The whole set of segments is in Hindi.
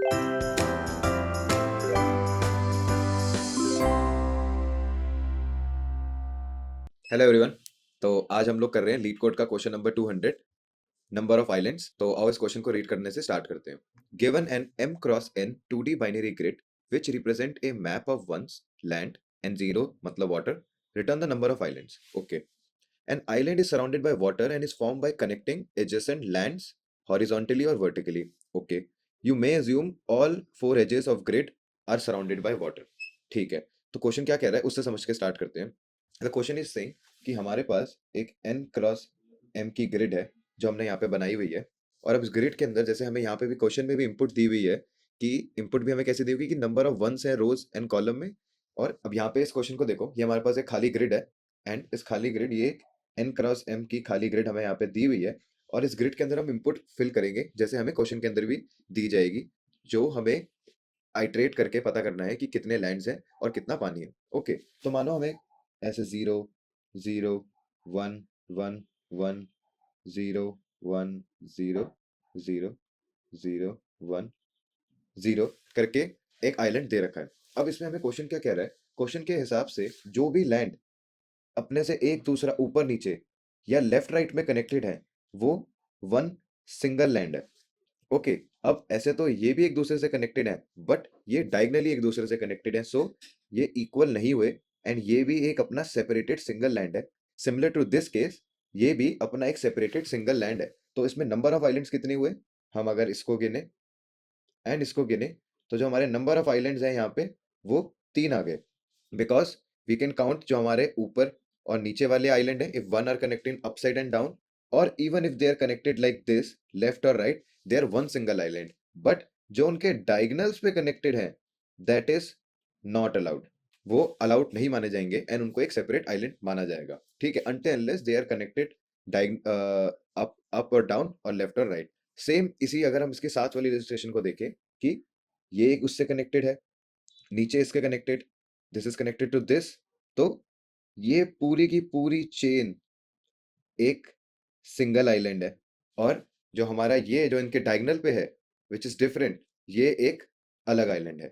Hello everyone. तो आज हम लोग कर रहे हैं लीड कोड का question number 200, number of islands. तो आओ इस क्वेश्चन को रीड करने से स्टार्ट करते हैं। Given an m cross n 2D binary grid which represent a map of ones land and zero मतलब water, return the number of islands. Okay, an island is surrounded by water and is form by connecting adjacent lands horizontally और vertically. Okay, you may assume all four edges of grid are surrounded by water. ठीक है, तो क्वेश्चन क्या कह रहा है उससे समझ के स्टार्ट करते हैं। द क्वेश्चन इज सेइंग कि हमारे पास एक n क्रॉस m की ग्रिड है जो हमने यहाँ पे बनाई हुई है। और अब इस ग्रिड के अंदर जैसे हमें यहाँ पे भी क्वेश्चन में भी इनपुट दी हुई है कि इनपुट भी हमें कैसे दी हुई कि नंबर ऑफ वंस है रोज एंड कॉलम में। और अब यहाँ पे इस क्वेश्चन को देखो, ये हमारे पास एक खाली ग्रिड है एंड इस खाली ग्रिड ये n क्रॉस m की खाली ग्रिड हमें यहाँ पे दी हुई है। और इस ग्रिड के अंदर हम इनपुट फिल करेंगे जैसे हमें क्वेश्चन के अंदर भी दी जाएगी, जो हमें आइट्रेट करके पता करना है कि कितने लैंड्स हैं और कितना पानी है। ओके, तो मानो हमें ऐसे 0 0 1 1 1 0 1 0 0 0 1 0 करके एक आइलैंड दे रखा है। अब इसमें हमें क्वेश्चन क्या कह रहा है, क्वेश्चन के हिसाब से जो भी लैंड अपने से एक दूसरा ऊपर नीचे या लेफ्ट राइट में कनेक्टेड है वो वन सिंगल लैंड है। ओके, अब ऐसे तो ये भी एक दूसरे से कनेक्टेड है बट ये डायगनली एक दूसरे से कनेक्टेड है, सो ये इक्वल नहीं हुए एंड ये भी एक अपना सेपरेटेड सिंगल लैंड है। सिमिलर टू दिस केस ये भी अपना एक सेपरेटेड सिंगल लैंड है। तो इसमें नंबर ऑफ आइलैंड्स कितने हुए, हम अगर इसको गिने एंड इसको गिने तो जो हमारे नंबर ऑफ आइलैंड्स हैं यहाँ पे वो 3 आ गए। बिकॉज वी कैन काउंट जो हमारे ऊपर और नीचे वाले आइलैंड है, if one are connected upside and down और even if they are connected like this left और right, they are one single island. But जो उनके डायगनल्स पे कनेक्टेड है दैट इज नॉट अलाउड, वो अलाउड नहीं माने जाएंगे एंड उनको एक सेपरेट आइलैंड माना जाएगा। ठीक है, until unless they are connected up और डाउन और लेफ्ट और राइट। सेम इसी अगर हम इसके साथ वाली रजिस्ट्रेशन को देखें कि ये एक उससे कनेक्टेड है, नीचे इसके connected, this is connected to this, तो ये पूरी की पूरी चेन एक सिंगल आइलैंड है। और जो हमारा ये जो इनके डायगोनल पे है विच इज डिफरेंट, ये एक अलग आइलैंड है।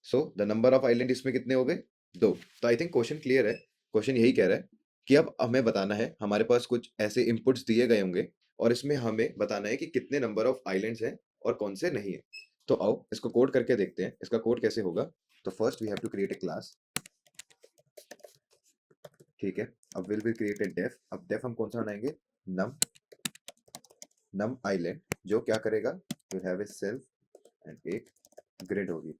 So the number of island इसमें कितने हो गए, 2। तो आई थिंक क्वेश्चन क्लियर है। क्वेश्चन यही कह रहा है कि अब हमें बताना है, हमारे पास कुछ ऐसे इनपुट्स दिए गए होंगे और इसमें हमें बताना है कि कितने नंबर ऑफ आइलैंड्स हैं और कौन से नहीं है। तो आओ इसको कोड करके देखते हैं, इसका कोड कैसे होगा। तो first we have to create a class. ठीक है, अब will be create a def. अब डेफ हम कौन सा बनाएंगे, नम नम आइलैंड, जो क्या करेगा, will have a self and एक ग्रिड होगी।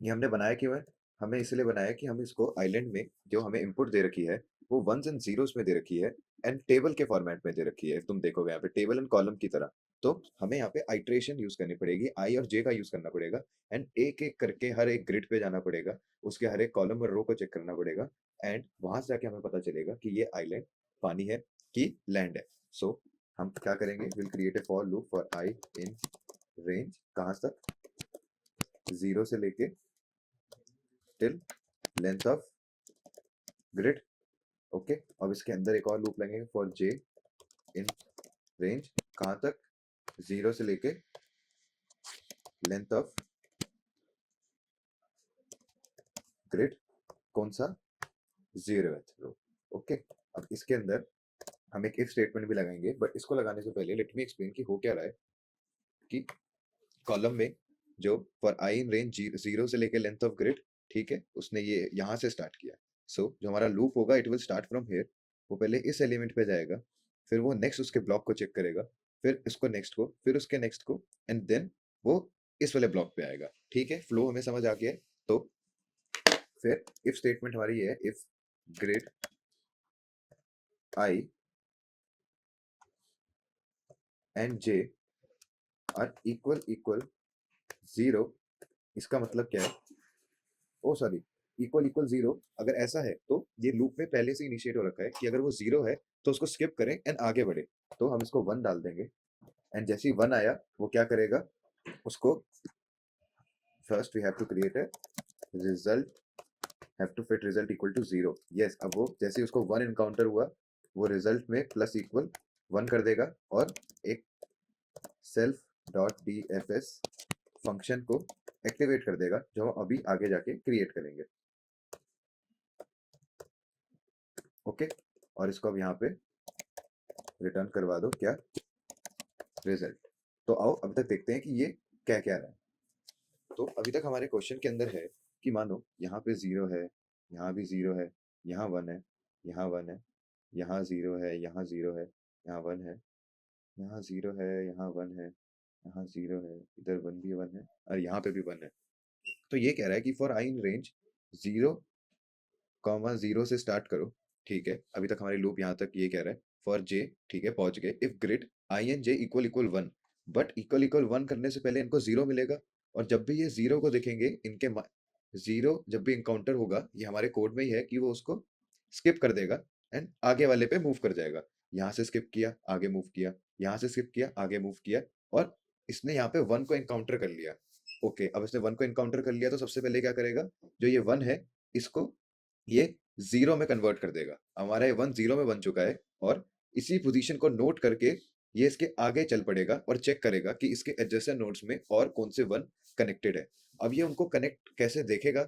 ये हमने बनाया क्यों है, हमें इसलिए बनाया कि हम इसको आइलैंड में जो हमें इनपुट दे रखी है वो वंस एंड जीरोस में दे रखी है एंड टेबल के फॉर्मेट में दे रखी है। तुम देखोगे यहाँ पे टेबल एंड कॉलम की तरह। तो हमें यहाँ पे आइट्रेशन यूज करनी पड़ेगी, आई और जे का यूज करना पड़ेगा एंड एक एक करके हर एक ग्रिड पे जाना पड़ेगा, उसके हर एक कॉलम और रो को चेक करना पड़ेगा एंड वहां से जाके हमें पता चलेगा कि ये आइलैंड पानी है कि लैंड है। सो हम क्या करेंगे, will create A for loop for I in range कहाँ तक, 0 से लेके till length of grid. Okay, अब इसके अंदर एक और लूप लेंगे फॉर जे इन रेंज कहाँ तक, 0 से लेके लेंथ ऑफ ग्रिड कौन सा, 0th रो। ओके, अब इसके अंदर हम एक इफ स्टेटमेंट भी लगाएंगे बट इसको लगाने से पहले लेट मी एक्सप्लेन कि हो क्या रहा है। कि कॉलम में जो फॉर आई इन रेंज 0 से लेके लेंथ ऑफ ग्रिड, ठीक है, उसने ये यहाँ से स्टार्ट किया। सो जो हमारा लूप होगा it will start from here, वो पहले इस एलिमेंट पे जाएगा, फिर वो नेक्स्ट उसके ब्लॉक को चेक करेगा, फिर इसको नेक्स्ट को, फिर उसके नेक्स्ट को एंड देन वो इस वाले ब्लॉक पे आएगा। ठीक है, फ्लो हमें समझ आ गया है। तो फिर इफ स्टेटमेंट हमारी ये है, if grid i and J are equal equal 0, इसका मतलब क्या है, ओ सॉरी, इक्वल इक्वल 0 अगर ऐसा है तो ये लूप में पहले से इनिशिएट हो रखा है कि अगर वो 0 है तो उसको स्किप करें एंड आगे बढ़े। तो हम इसको 1 डाल देंगे एंड जैसे ही 1 आया वो क्या करेगा, उसको first we have to create a result, have to fit result equal to 0। Yes, अब वो जैसे ही उसको 1 इनकाउंटर हुआ वो रिजल्ट में प्लस इक्वल 1 कर देगा और एक self dot D F S function को एक्टिवेट कर देगा जो हम अभी आगे जाके क्रिएट करेंगे। ओके, और इसको अब यहाँ पे रिटर्न करवा दो क्या, रिजल्ट। तो आओ अभी तक देखते हैं कि ये क्या क्या रहा है। तो अभी तक हमारे क्वेश्चन के अंदर है कि मानो यहाँ पे 0 है, यहाँ भी 0 है, यहाँ 1 है, यहाँ 1 है, यहाँ 0 है, यहाँ 0 है, यहाँ 1 है, यहाँ 0 है, यहाँ 1 है, यहाँ 0 है, इधर 1 भी 1 है और यहाँ पे भी 1 है। तो ये कह रहा है कि फॉर आई इन रेंज 0, 0 से स्टार्ट करो। ठीक है, अभी तक हमारी लूप यहाँ तक ये कह रहा है फॉर जे, ठीक है पहुंच गए, if grid i n j equal equal 1, but equal equal 1 करने से पहले इनको 0 मिलेगा, और जब भी ये 0 को देखेंगे इनके 0 जब भी इनकाउंटर होगा, ये हमारे कोड में ही है कि वो उसको स्किप कर देगा एंड आगे वाले पे मूव कर जाएगा। यहाँ से स्किप किया, आगे मूव किया, यहाँ से स्किप किया, आगे मूव किया, और इसने यहाँ पे 1 को इनकाउंटर कर लिया। ओके, अब इसने 1 को इनकाउंटर कर लिया तो सबसे पहले क्या करेगा, जो ये 1 है इसको ये 0 में कन्वर्ट कर देगा। हमारा ये 1 0 में बन चुका है, और इसी पोजीशन को नोट करके ये इसके आगे चल पड़ेगा और चेक करेगा कि इसके एडजेसेंट नोड्स में और कौन से 1 कनेक्टेड है। अब ये उनको कनेक्ट कैसे देखेगा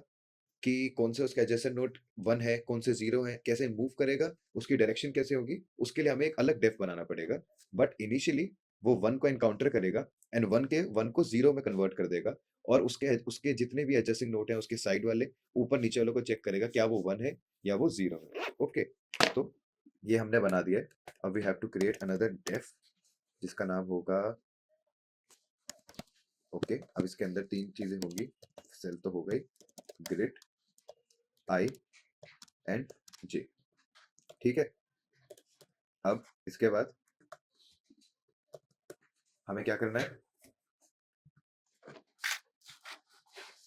कि कौन से उसका एडजेसेंट नोड 1 है, कौन से 0 है, कैसे मूव करेगा, उसकी डायरेक्शन कैसे होगी, उसके लिए हमें एक अलग डेफ बनाना पड़ेगा। बट इनिशियली वो 1 को एनकाउंटर करेगा एंड 1 को 0 में कन्वर्ट कर देगा, और उसके उसके जितने भी एडजेसिंग नोड हैं उसके साइड वाले ऊपर नीचे वालों को चेक करेगा क्या वो 1 है या वो 0 है। ओके, तो ये हमने बना दिया है। अब we have to create another def जिसका नाम होगा, ओके, अब इसके अंदर 3 चीजें होंगी, सेल तो हो गई, ग्रिड, आई एंड जे। ठीक है, अब इसके बाद हमें क्या करना है,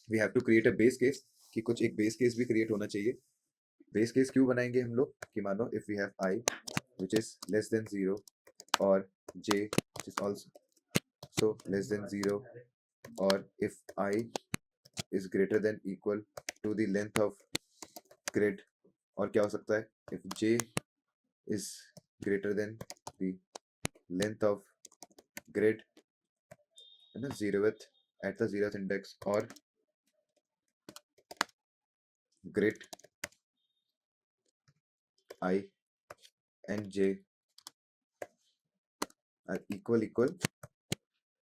we have to create a base case, कि कुछ एक बेस केस भी क्रिएट होना चाहिए। बेस केस क्यों बनाएंगे हम लोग, कि मानो if we have i which is less than 0 और j which is also less than 0, और if I is greater than equal to the length of grid, और क्या हो सकता है, if j is greater than the length of grid, है ना, 0th at the 0th index, और grid I and j are equal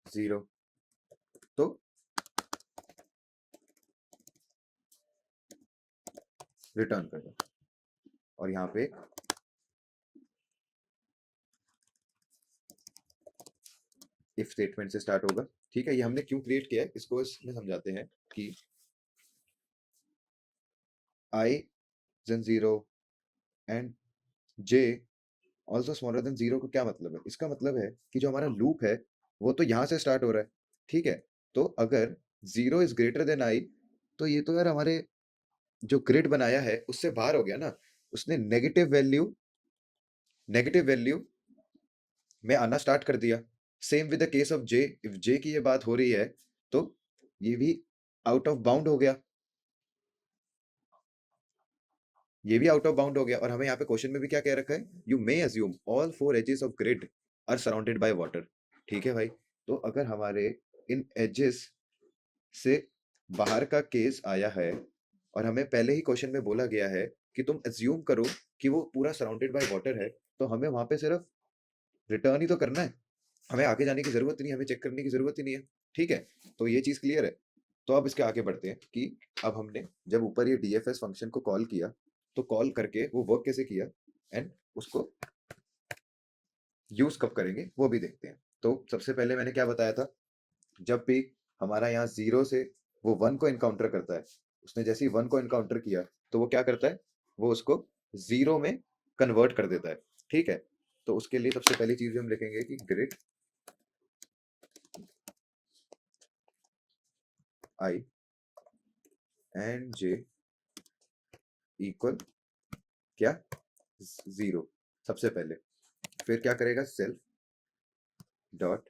0, तो रिटर्न कर दो। और यहाँ पे इफ स्टेटमेंट से स्टार्ट होगा। ठीक है, ये हमने क्यों क्रिएट किया है इसको इसमें समझाते हैं कि I is 0 and j also smaller than 0 का क्या मतलब है, इसका मतलब है कि जो हमारा लूप है वो तो यहाँ से स्टार्ट हो रहा है। ठीक है, तो अगर 0 इज ग्रेटर देन I, तो ये तो यार हमारे जो ग्रिड बनाया है उससे बाहर हो गया ना, उसने नेगेटिव वैल्यू में आना स्टार्ट कर दिया। Same with the case of j, if j की ये बात हो रही है तो ये भी आउट ऑफ बाउंड हो गया, ये भी आउट ऑफ बाउंड हो गया। और हमें यहाँ पे क्वेश्चन में भी क्या कह रखा है, you may assume all 4 edges of grid are surrounded by water. ठीक है भाई, तो अगर हमारे इन एजेस से बाहर का केस आया है और हमें पहले ही क्वेश्चन में बोला गया है कि तुम अज्यूम करो कि वो पूरा सराउंडेड बाय वाटर है, तो हमें वहां पे सिर्फ रिटर्न ही तो करना है, हमें आगे जाने की जरूरत नहीं है, हमें चेक करने की जरूरत ही नहीं है। ठीक है, तो ये चीज क्लियर है। तो अब इसके आगे बढ़ते हैं कि अब हमने जब ऊपर ये डीएफएस फंक्शन को कॉल किया तो कॉल करके वो वर्क कैसे किया एंड उसको यूज कब करेंगे वो भी देखते हैं। तो सबसे पहले मैंने क्या बताया था, जब भी हमारा यहाँ 0 से वो 1 को इनकाउंटर करता है, उसने जैसे ही 1 को इनकाउंटर किया तो वो क्या करता है, वो उसको 0 में कन्वर्ट कर देता है। ठीक है, तो उसके लिए सबसे पहली चीज हम लिखेंगे कि grid i and j equal क्या, 0 सबसे पहले। फिर क्या करेगा, self dot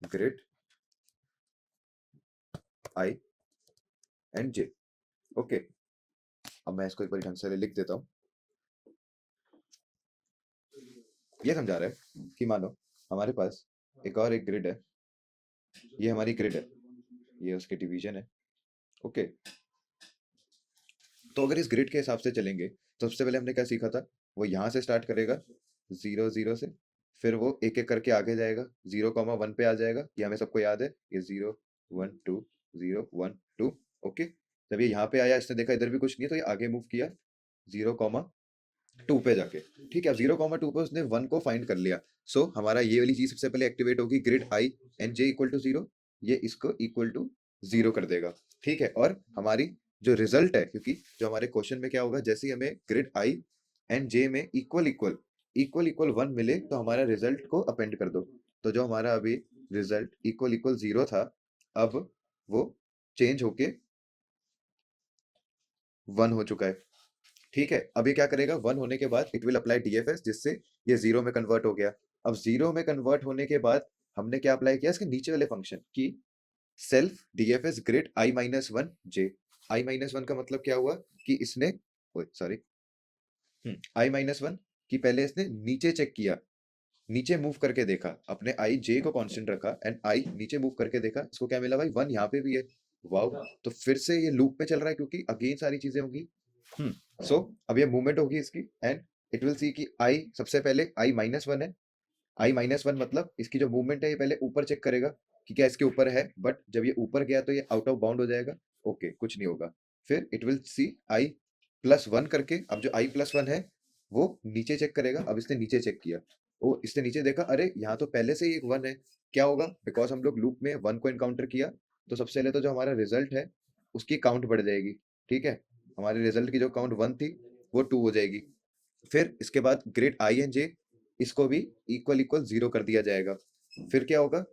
grid i and J. Okay, अब मैं इसको एक बार ढंग से लिख देता हूँ। ये समझा रहा है कि मानो हमारे पास एक ग्रिड है, ये हमारी ग्रिड है, ये उसके डिवीजन है। ओके, तो अगर इस ग्रिड के हिसाब से चलेंगे तो सबसे पहले हमने क्या सीखा था, वो यहाँ से स्टार्ट करेगा 0 0 से, फिर वो एक एक करके आगे जाएगा 0 1 पे आ जाएगा, ये हमें सबको याद है, ये 0 1 2 0 1 2। ओके, जब ये यहाँ पे आया इसने देखा इधर भी कुछ नहीं है तो ये आगे मूव किया 0 2 पे जाके। ठीक है, अब 0 2 पे उसने 1 को फाइंड कर लिया। सो हमारा ये वाली चीज सबसे पहले एक्टिवेट होगी, grid i and j equal to 0, ये इसको इक्वल टू 0 कर देगा। ठीक है, और हमारी जो रिजल्ट है, क्योंकि जो हमारे क्वेश्चन में क्या होगा, जैसे ही हमें ग्रिड आई एंड जे में इक्वल 1 मिले तो हमारा रिजल्ट को अपेंड कर दो। तो जो हमारा अभी रिजल्ट इक्वल 0 था, अब वो चेंज होके 1 हो चुका है। ठीक है, अब ये क्या करेगा, 1 होने के बाद इट विल अप्लाई डीएफएस, जिससे ये 0 में कन्वर्ट हो गया। अब 0 में कन्वर्ट होने के बाद हमने क्या अप्लाई किया, इसके नीचे वाले फंक्शन की self DFS grid i-1 j। i-1 का मतलब क्या हुआ कि इसने, सॉरी, i-1 की पहले इसने नीचे चेक किया, नीचे मूव करके देखा, अपने आई जे को कांस्टेंट रखा एंड आई नीचे मूव करके देखा, इसको क्या मिला भाई, 1 यहाँ पे भी है। वाओ, तो फिर से ये लूप में चल रहा है क्योंकि अगेन सारी चीजें होंगी। सो अब ये मूवमेंट होगी इसकी एंड इट विल सी कि आई सबसे पहले i-1 है, i-1 मतलब इसकी जो मूवमेंट है ये पहले ऊपर चेक करेगा कि क्या इसके ऊपर है, बट जब ये ऊपर गया तो ये आउट ऑफ बाउंड हो जाएगा। ओके, कुछ नहीं होगा। फिर इट विल सी i+1 करके, अब जो i+1 है वो नीचे चेक करेगा। अब इसने नीचे चेक किया, ओ इसने नीचे देखा, अरे यहाँ तो पहले से ही एक 1 है, क्या होगा, बिकॉज हम लोग लूप में 1 को एनकाउंटर किया, तो सबसे पहले तो जो हमारा रिजल्ट है उसकी काउंट बढ़ जाएगी। ठीक है, हमारे रिजल्ट की जो काउंट 1 थी वो 2 हो जाएगी। फिर इसके बाद ग्रेड आई एंड जे, इसको भी इक्वल 0 कर दिया जाएगा। फिर क्या होगा,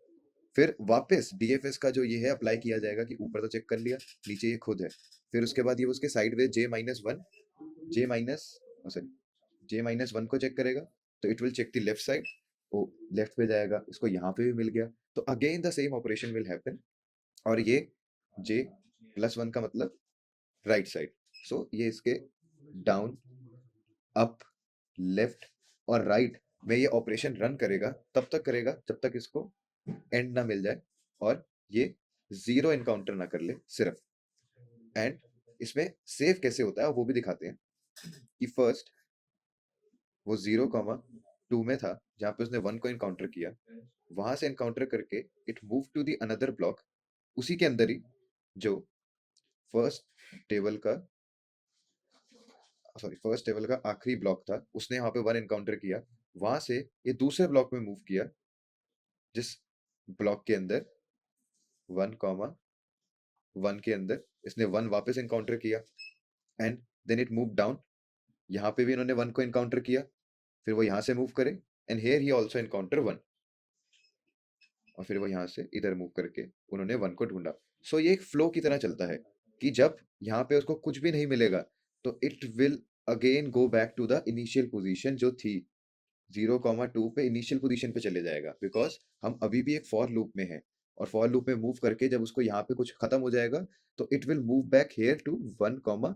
फिर वापस डीएफएस का जो ये है अप्लाई किया जाएगा कि ऊपर तो चेक कर लिया, नीचे ये खुद है। फिर उसके बाद ये उसके साइड में जे माइनस सॉरी j-1 को चेक करेगा, तो it will check the left side, वो लेफ्ट पे जाएगा, इसको यहाँ पे भी मिल गया, तो again the same operation will happen. और ये j+1 का मतलब राइट साइड, सो ये इसके डाउन, अप, लेफ्ट और राइट में ये ऑपरेशन रन करेगा, तब तक करेगा जब तक इसको एंड ना मिल जाए और ये 0 एनकाउंटर ना कर ले सिर्फ। एंड इसमें सेव कैसे होता है वो भी दिखाते हैं कि फर्स्ट वो 0 2 में था जहां पे उसने 1 को एनकाउंटर किया, वहां से एनकाउंटर करके it move to the another block, उसी के अंदर ही जो फर्स्ट टेबल का फर्स्ट टेबल का आखिरी ब्लॉक था, उसने वहां पे 1 एनकाउंटर किया, वहां से ये दूसरे ब्लॉक में मूव किया, जिस ब्लॉक के अंदर 1 के अंदर इसने 1 वापस एनकाउंटर किया and then it move down, यहाँ पे भी इन्होंने 1 को एनकाउंटर किया, फिर वो यहाँ से मूव करे एंड हेयर ही आल्सो एनकाउंटर 1, और फिर वो यहाँ से इधर मूव करके उन्होंने 1 को ढूंढा। सो ये एक फ्लो की तरह चलता है कि जब यहाँ पे उसको कुछ भी नहीं मिलेगा तो it will again go back to the initial position जो थी 0 2 पे, इनिशियल पोजीशन पे चले जाएगा, बिकॉज हम अभी भी एक फॉर लूप में है, और फॉर लूप में मूव करके जब उसको यहाँ पे कुछ खत्म हो जाएगा तो it will move back here to 1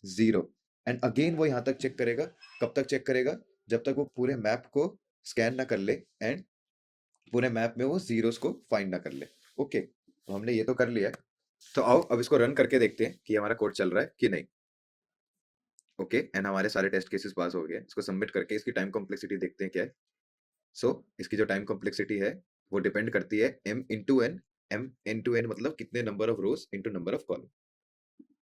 0 and again वो यहाँ तक चेक करेगा। कब तक चेक करेगा, जब तक वो पूरे मैप को स्कैन ना कर ले एंड पूरे मैप में वो जीरोस को फाइंड ना कर ले। ओके, तो हमने ये तो कर लिया है, तो आओ अब इसको रन करके देखते हैं कि हमारा कोड चल रहा है कि नहीं। ओके, एंड हमारे सारे टेस्ट केसेस पास हो गए, इसको सबमिट करके इसकी टाइम कॉम्प्लेक्सिटी देखते हैं क्या है। सो इसकी जो टाइम कॉम्प्लेक्सिटी है वो डिपेंड करती है m into n, m into n मतलब कितने number of rows into number of column.